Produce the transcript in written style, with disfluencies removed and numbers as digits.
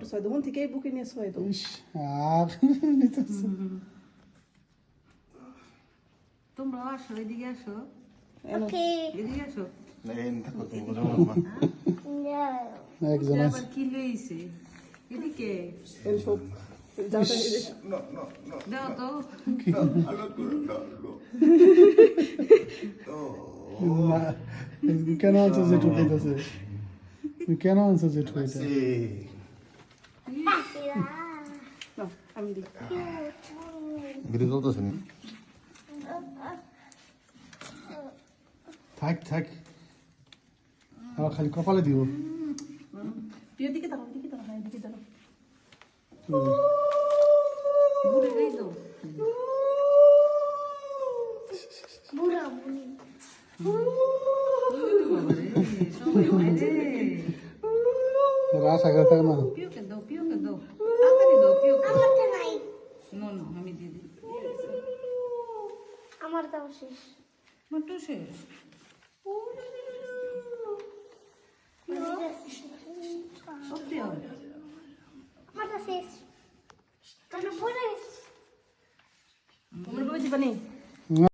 তখন থেকেই বুকে নিয়ে শোয় তো ইস আর নিতেছে তোমরা আসো এদিকে আসো এদিকে আসো একজন আবার কি লইছে এদিকে সব দাও তো কেন আনছো যে ঠুকাইতেছে কেন আনছো যে ঠুকাইতে আমি দিই থাক থাক আমার খালি কপালে দিব প্রিয় দিকে দাঁড়াও দিকে দাঁড়াও হ্যাঁ দিকে দাঁড়াও বুড়ে গাই দাও রাস আগে থাক না পিওকে দাও তাড়াতাড়ি দাও পিওকে নো নো আমি দিয়ে দিই আমার দাও শেষ মোটু শেষ সত্যি হবে আমার শেষ কেন পড়ে তোমরা বলে দিবা নেই